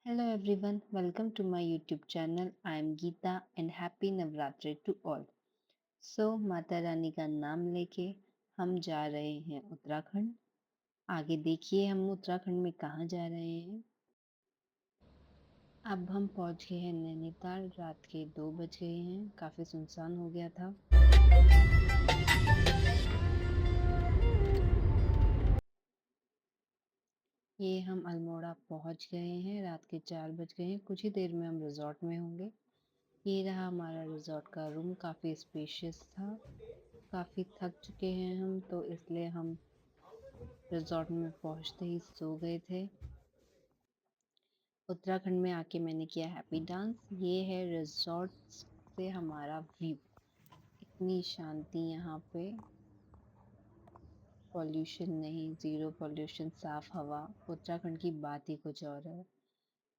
Hello everyone, welcome to my YouTube channel. I am Geeta and happy Navratri to all. Mata Rani का नाम लेके हम जा रहे हैं उत्तराखंड। आगे देखिए हम उत्तराखंड में कहाँ जा रहे हैं। अब हम पहुँच गए हैं नैनीताल। रात के 2 बज गए हैं, काफ़ी सुनसान हो गया था। ये हम अल्मोड़ा पहुँच गए हैं। रात के 4 बज गए हैं। कुछ ही देर में हम रिजॉर्ट में होंगे। ये रहा हमारा रिजॉर्ट का रूम, काफ़ी स्पेशियस था। काफ़ी थक चुके हैं हम, तो इसलिए हम रिजॉर्ट में पहुंचते ही सो गए थे। उत्तराखंड में आके मैंने किया हैप्पी डांस। ये है रिजॉर्ट से हमारा व्यू। इतनी शांति यहाँ पे, पॉल्यूशन नहीं, ज़ीरो पॉल्यूशन, साफ हवा। उत्तराखंड की बात ही कुछ और है।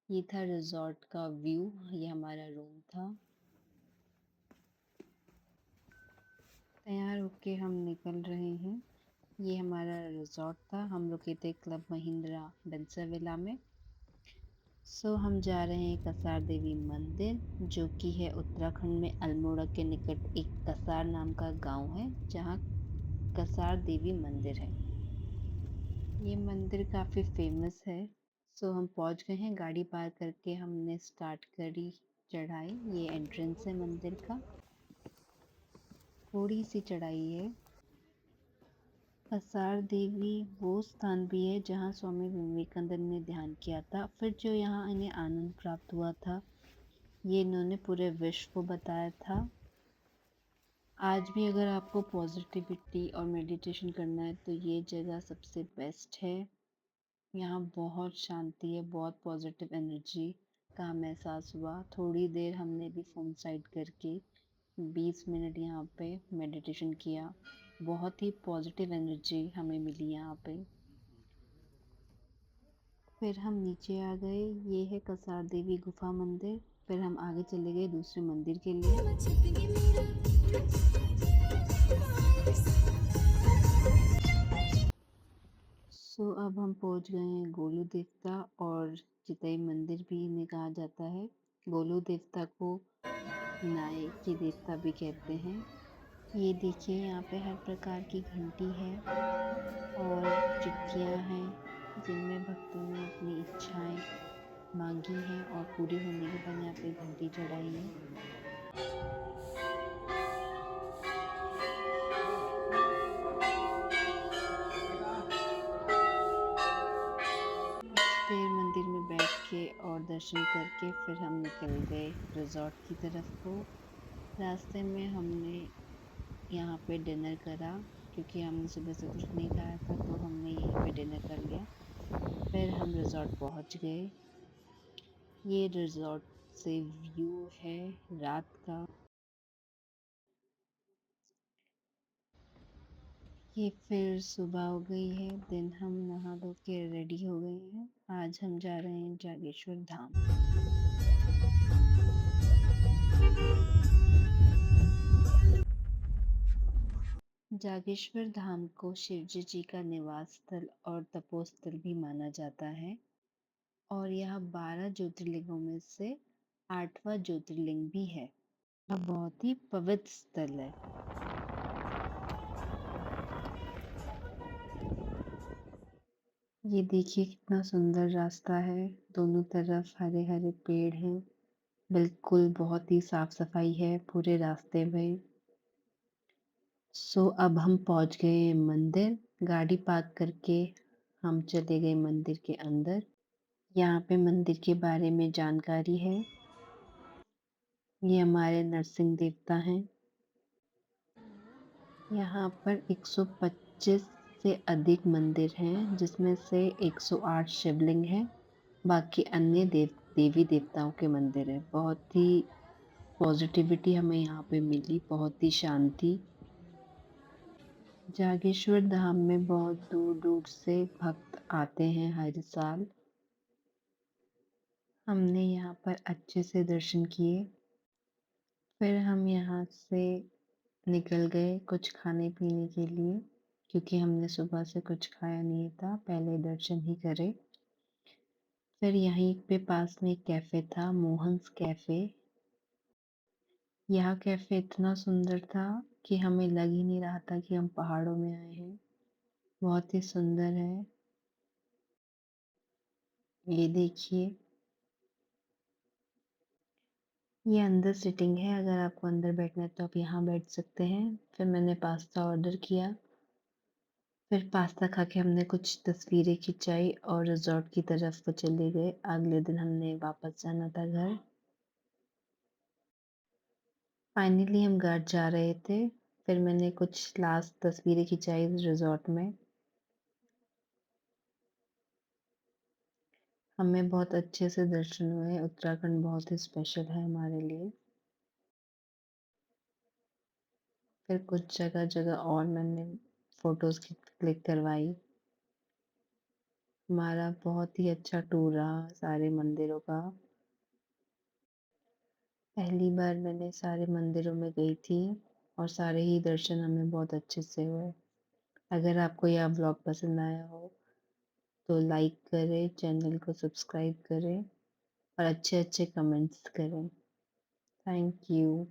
ये था रिजॉर्ट का व्यू। ये हमारा रूम था। तैयार होके हम निकल रहे हैं। ये हमारा रिजॉर्ट था। हम रुके थे क्लब महिंद्रा बंसरविला में। हम जा रहे हैं कसार देवी मंदिर, जो कि है उत्तराखंड में अल्मोड़ा के निकट एक कसार नाम का गांव है, जहाँ कसार देवी मंदिर है। ये मंदिर काफ़ी फेमस है। हम पहुंच गए हैं। गाड़ी पार्क करके हमने स्टार्ट करी चढ़ाई। ये एंट्रेंस है मंदिर का। थोड़ी सी चढ़ाई है। कसार देवी वो स्थान भी है जहाँ स्वामी विवेकानंद ने ध्यान किया था, फिर जो यहाँ इन्हें आनंद प्राप्त हुआ था, ये इन्होंने पूरे विश्व को बताया था। आज भी अगर आपको पॉजिटिविटी और मेडिटेशन करना है तो ये जगह सबसे बेस्ट है। यहाँ बहुत शांति है, बहुत पॉजिटिव एनर्जी का महसूस हुआ। थोड़ी देर हमने भी फोन साइड करके 20 मिनट यहाँ पे मेडिटेशन किया। बहुत ही पॉजिटिव एनर्जी हमें मिली यहाँ पे। फिर हम नीचे आ गए। ये है कसार देवी गुफा मंदिर। फिर हम आगे चले गए दूसरे मंदिर के लिए। अब हम पहुंच गए हैं गोलू देवता, और चितई मंदिर भी इन्हें कहा जाता है। गोलू देवता को नाय के देवता भी कहते हैं। ये देखिए, यहाँ पे हर प्रकार की घंटी है और चिट्ठियाँ हैं, जिनमें भक्तों ने अपनी इच्छाएं मांगी हैं और पूरी होने के बाद यहाँ पे घंटी चढ़ाई है। देर मंदिर में बैठ के और दर्शन करके फिर हम निकल गए रिजॉर्ट की तरफ को। रास्ते में हमने यहाँ पे डिनर करा, क्योंकि हमने सुबह से कुछ नहीं खाया था, तो हमने यहीं पे डिनर कर लिया। फिर हम रिजॉर्ट पहुँच गए। ये रिजॉर्ट से व्यू है रात का। ये फिर सुबह हो गई है। दिन हम नहा धो के रेडी हो गए हैं। आज हम जा रहे हैं जागेश्वर धाम। जागेश्वर धाम को शिवजी जी का निवास स्थल और तपोस्थल भी माना जाता है, और यह 12 ज्योतिर्लिंगों में से 8वां ज्योतिर्लिंग भी है। यह बहुत ही पवित्र स्थल है। ये देखिए कितना सुंदर रास्ता है। दोनों तरफ हरे हरे पेड़ हैं। बिल्कुल बहुत ही साफ सफाई है पूरे रास्ते में। अब हम पहुंच गए हैं मंदिर। गाड़ी पार्क करके हम चले गए मंदिर के अंदर। यहाँ पे मंदिर के बारे में जानकारी है। ये हमारे नरसिंह देवता हैं। यहाँ पर 125 से अधिक मंदिर हैं, जिसमें से 108 शिवलिंग हैं। बाकी अन्य देवी देवताओं के मंदिर हैं। बहुत ही पॉजिटिविटी हमें यहाँ पे मिली, बहुत ही शांति। जागेश्वर धाम में बहुत दूर दूर से भक्त आते हैं हर साल। हमने यहाँ पर अच्छे से दर्शन किए। फिर हम यहाँ से निकल गए कुछ खाने पीने के लिए, क्योंकि हमने सुबह से कुछ खाया नहीं था, पहले दर्शन ही करे। फिर यहीं पे पास में एक कैफ़े था, मोहन्स कैफ़े। यह कैफ़े इतना सुंदर था कि हमें लग ही नहीं रहा था कि हम पहाड़ों में आए हैं। बहुत ही सुंदर है। ये देखिए, ये अंदर सिटिंग है, अगर आपको अंदर बैठना है तो आप यहाँ बैठ सकते हैं। फिर मैंने पास्ता ऑर्डर किया। फिर पास्ता खा के हमने कुछ तस्वीरें खिंचाई और रिज़ॉर्ट की तरफ को चले गए। अगले दिन हमने वापस जाना था घर। फाइनली हम घर जा रहे थे। फिर मैंने कुछ लास्ट तस्वीरें खिंचाई रिज़ॉर्ट में। हमें बहुत अच्छे से दर्शन हुए। उत्तराखंड बहुत ही स्पेशल है हमारे लिए। फिर कुछ जगह-जगह और मैंने फ़ोटोज़ क्लिक करवाई। हमारा बहुत ही अच्छा टूर रहा सारे मंदिरों का। पहली बार मैंने सारे मंदिरों में गई थी और सारे ही दर्शन हमें बहुत अच्छे से हुए। अगर आपको यह व्लॉग पसंद आया हो तो लाइक करें, चैनल को सब्सक्राइब करें और अच्छे-अच्छे कमेंट्स करें। Thank you.